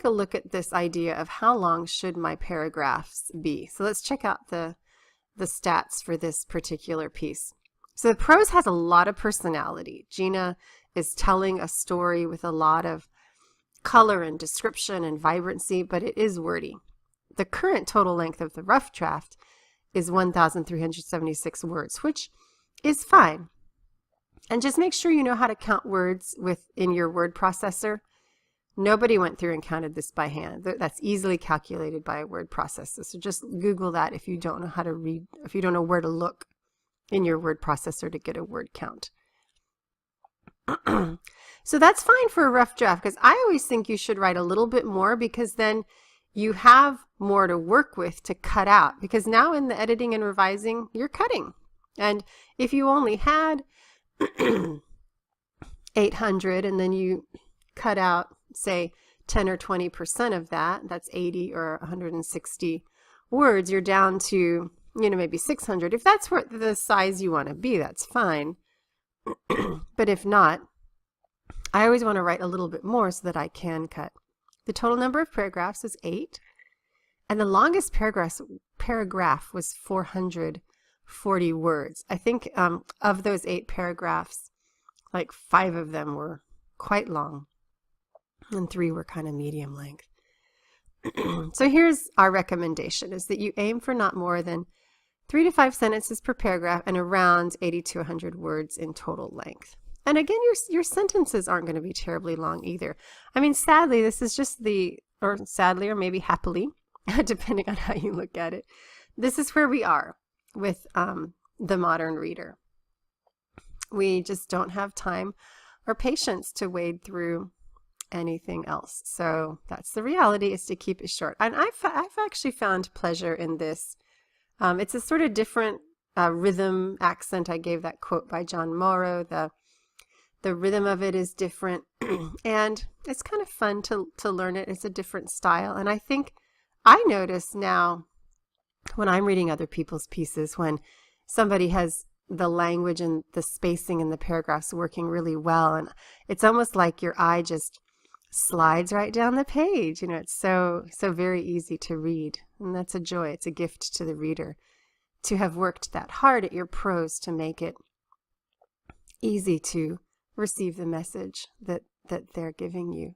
a look at this idea of how long should my paragraphs be. So let's check out the stats for this particular piece. So the prose has a lot of personality. Gina is telling a story with a lot of color and description and vibrancy, but it is wordy. The current total length of the rough draft is 1,376 words, which is fine. And just make sure you know how to count words in your word processor. Nobody went through and counted this by hand. That's easily calculated by a word processor. So just Google that if you don't know how to read, if you don't know where to look in your word processor to get a word count. So that's fine for a rough draft, because I always think you should write a little bit more, because then you have more to work with to cut out, because now in the editing and revising, you're cutting. And if you only had 800 and then you cut out, say, 10 or 20% of that, that's 80 or 160 words, you're down to, maybe 600. If that's where the size you want to be, that's fine. But if not, I always want to write a little bit more so that I can cut. The total number of paragraphs is 8, and the longest paragraph was 440 words. I think of those 8 paragraphs, like 5 of them were quite long, and 3 were kind of medium length. So here's our recommendation, is that you aim for not more than 3 to 5 sentences per paragraph and around 80 to 100 words in total length. And again, your sentences aren't going to be terribly long either. I mean, sadly, this is just or sadly, or maybe happily, depending on how you look at it, this is where we are with the modern reader. We just don't have time or patience to wade through anything else. So that's the reality, is to keep it short. And I've actually found pleasure in this. It's a sort of different rhythm accent. I gave that quote by John Morrow. The rhythm of it is different, and it's kind of fun to learn it. It's a different style. And I think I notice now when I'm reading other people's pieces, when somebody has the language and the spacing in the paragraphs working really well, and it's almost like your eye just slides right down the page. It's so very easy to read, and that's a joy. It's a gift to the reader to have worked that hard at your prose to make it easy to receive the message that they're giving you.